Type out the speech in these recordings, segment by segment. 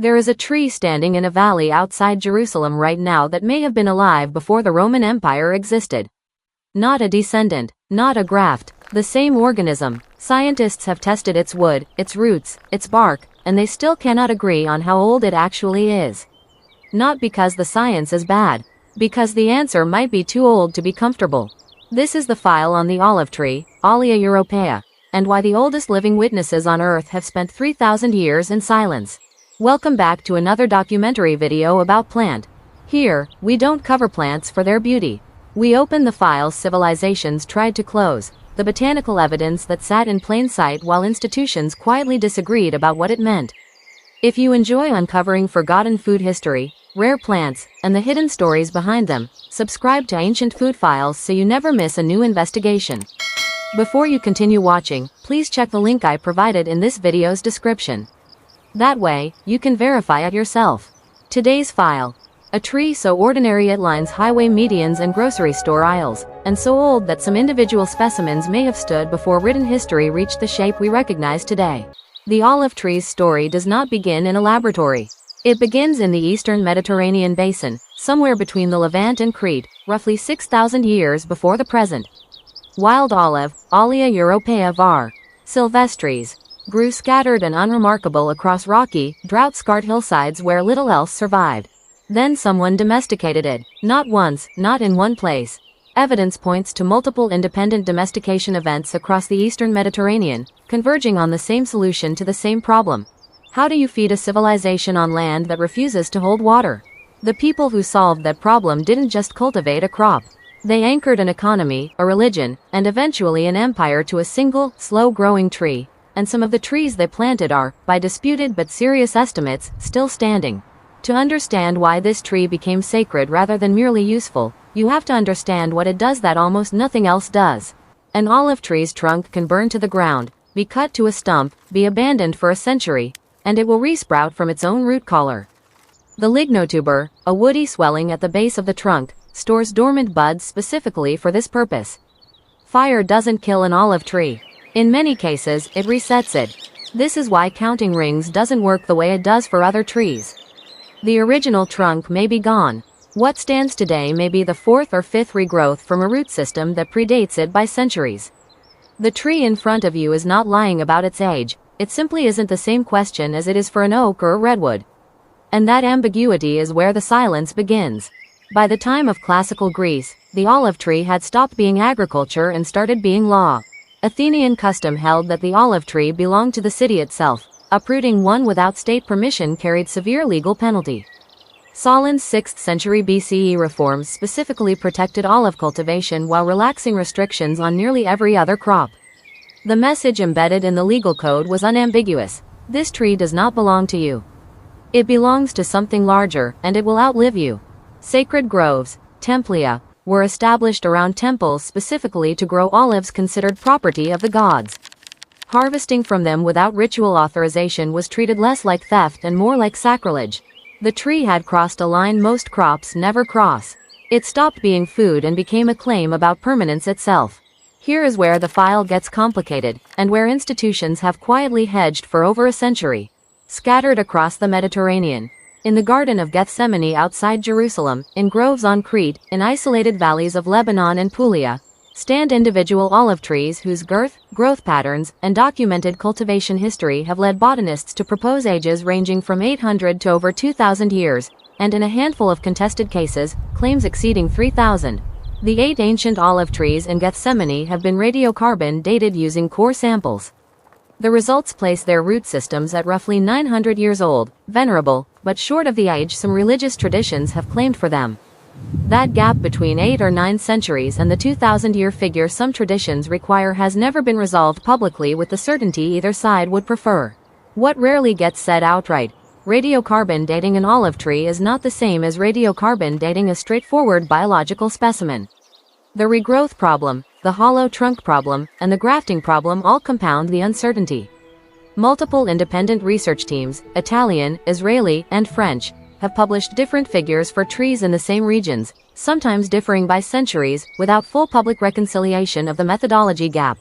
There is a tree standing in a valley outside Jerusalem right now that may have been alive before the Roman Empire existed. Not a descendant, not a graft, the same organism. Scientists have tested its wood, its roots, its bark, and they still cannot agree on how old it actually is. Not because the science is bad, because the answer might be too old to be comfortable. This is the file on the olive tree, Olea europaea, and why the oldest living witnesses on Earth have spent 3,000 years in silence. Welcome back to another documentary video about plant. Here, we don't cover plants for their beauty. We open the files civilizations tried to close, the botanical evidence that sat in plain sight while institutions quietly disagreed about what it meant. If you enjoy uncovering forgotten food history, rare plants, and the hidden stories behind them, subscribe to Ancient Food Files so you never miss a new investigation. Before you continue watching, please check the link I provided in this video's description. That way, you can verify it yourself. Today's file. A tree so ordinary it lines highway medians and grocery store aisles, and so old that some individual specimens may have stood before written history reached the shape we recognize today. The olive tree's story does not begin in a laboratory. It begins in the eastern Mediterranean basin, somewhere between the Levant and Crete, roughly 6,000 years before the present. Wild olive, Olea europaea var. Silvestris, grew scattered and unremarkable across rocky, drought-scarred hillsides where little else survived. Then someone domesticated it, not once, not in one place. Evidence points to multiple independent domestication events across the eastern Mediterranean, converging on the same solution to the same problem. How do you feed a civilization on land that refuses to hold water? The people who solved that problem didn't just cultivate a crop. They anchored an economy, a religion, and eventually an empire to a single, slow-growing tree, and some of the trees they planted are, by disputed but serious estimates, still standing. To understand why this tree became sacred rather than merely useful, you have to understand what it does that almost nothing else does. An olive tree's trunk can burn to the ground, be cut to a stump, be abandoned for a century, and it will resprout from its own root collar. The lignotuber, a woody swelling at the base of the trunk, stores dormant buds specifically for this purpose. Fire doesn't kill an olive tree. In many cases, it resets it. This is why counting rings doesn't work the way it does for other trees. The original trunk may be gone. What stands today may be the fourth or fifth regrowth from a root system that predates it by centuries. The tree in front of you is not lying about its age, it simply isn't the same question as it is for an oak or a redwood. And that ambiguity is where the silence begins. By the time of classical Greece, the olive tree had stopped being agriculture and started being law. Athenian custom held that the olive tree belonged to the city itself. Uprooting one without state permission carried severe legal penalty. Solon's 6th century BCE reforms specifically protected olive cultivation while relaxing restrictions on nearly every other crop. The message embedded in the legal code was unambiguous: this tree does not belong to you. It belongs to something larger, and it will outlive you. Sacred groves, templia, were established around temples specifically to grow olives considered property of the gods. Harvesting from them without ritual authorization was treated less like theft and more like sacrilege. The tree had crossed a line most crops never cross. It stopped being food and became a claim about permanence itself. Here is where the file gets complicated, and where institutions have quietly hedged for over a century. Scattered across the Mediterranean. In the Garden of Gethsemane outside Jerusalem, in groves on Crete, in isolated valleys of Lebanon and Puglia, stand individual olive trees whose girth, growth patterns, and documented cultivation history have led botanists to propose ages ranging from 800 to over 2,000 years, and in a handful of contested cases, claims exceeding 3,000. The 8 ancient olive trees in Gethsemane have been radiocarbon dated using core samples. The results place their root systems at roughly 900 years old, venerable, but short of the age some religious traditions have claimed for them. That gap between 8 or 9 centuries and the 2,000-year figure some traditions require has never been resolved publicly with the certainty either side would prefer. What rarely gets said outright: radiocarbon dating an olive tree is not the same as radiocarbon dating a straightforward biological specimen. The regrowth problem, the hollow trunk problem, and the grafting problem all compound the uncertainty. Multiple independent research teams, Italian, Israeli, and French, have published different figures for trees in the same regions, sometimes differing by centuries, without full public reconciliation of the methodology gap.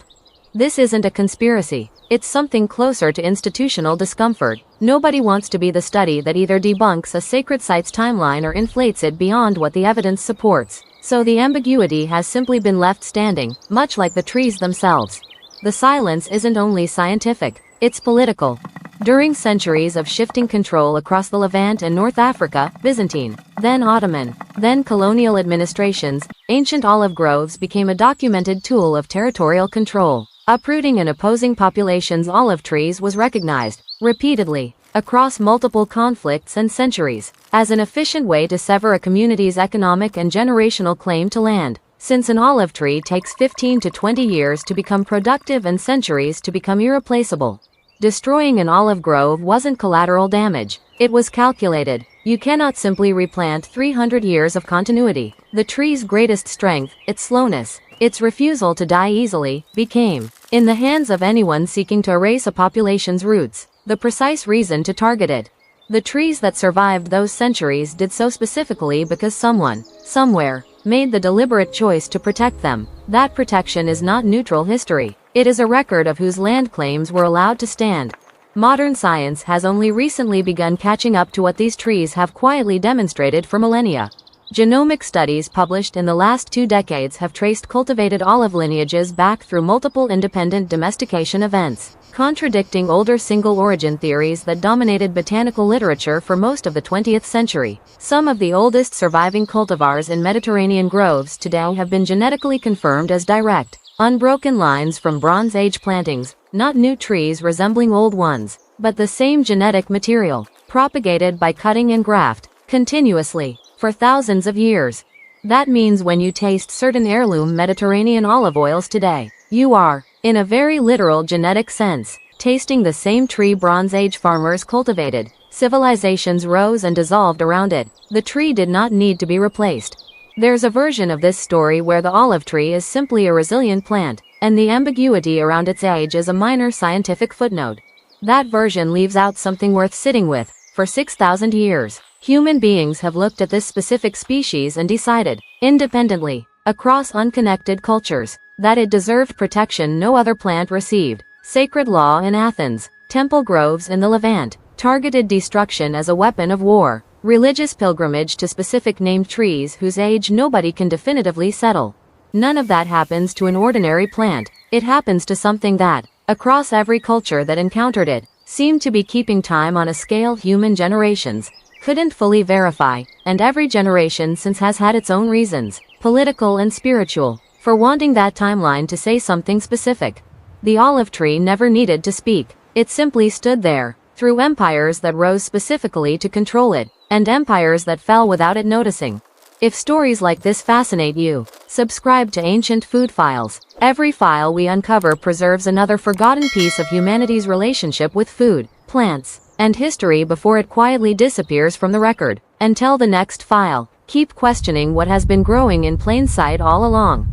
This isn't a conspiracy. It's something closer to institutional discomfort. Nobody wants to be the study that either debunks a sacred site's timeline or inflates it beyond what the evidence supports. So the ambiguity has simply been left standing, much like the trees themselves. The silence isn't only scientific, it's political. During centuries of shifting control across the Levant and North Africa, Byzantine, then Ottoman, then colonial administrations, ancient olive groves became a documented tool of territorial control. Uprooting and opposing populations' olive trees was recognized, repeatedly, across multiple conflicts and centuries, as an efficient way to sever a community's economic and generational claim to land. Since an olive tree takes 15 to 20 years to become productive and centuries to become irreplaceable, destroying an olive grove wasn't collateral damage, it was calculated. You cannot simply replant 300 years of continuity. The tree's greatest strength, its slowness, its refusal to die easily, became, in the hands of anyone seeking to erase a population's roots, the precise reason to target it. The trees that survived those centuries did so specifically because someone, somewhere, made the deliberate choice to protect them. That protection is not neutral history. It is a record of whose land claims were allowed to stand. Modern science has only recently begun catching up to what these trees have quietly demonstrated for millennia. Genomic studies published in the last 2 decades have traced cultivated olive lineages back through multiple independent domestication events, contradicting older single-origin theories that dominated botanical literature for most of the 20th century. Some of the oldest surviving cultivars in Mediterranean groves today have been genetically confirmed as direct, unbroken lines from Bronze Age plantings, not new trees resembling old ones, but the same genetic material, propagated by cutting and graft, continuously, for thousands of years. That means when you taste certain heirloom Mediterranean olive oils today, you are, in a very literal genetic sense, tasting the same tree Bronze Age farmers cultivated. Civilizations rose and dissolved around it. The tree did not need to be replaced. There's a version of this story where the olive tree is simply a resilient plant, and the ambiguity around its age is a minor scientific footnote. That version leaves out something worth sitting with. For 6,000 years, human beings have looked at this specific species and decided, independently, across unconnected cultures, that it deserved protection no other plant received. Sacred law in Athens, temple groves in the Levant, targeted destruction as a weapon of war, religious pilgrimage to specific named trees whose age nobody can definitively settle. None of that happens to an ordinary plant. It happens to something that, across every culture that encountered it, seemed to be keeping time on a scale human generations couldn't fully verify, and every generation since has had its own reasons, political and spiritual, for wanting that timeline to say something specific. The olive tree never needed to speak. It simply stood there, through empires that rose specifically to control it, and empires that fell without it noticing. If stories like this fascinate you, subscribe to Ancient Food Files. Every file we uncover preserves another forgotten piece of humanity's relationship with food, plants, and history before it quietly disappears from the record. Until the next file, keep questioning what has been growing in plain sight all along.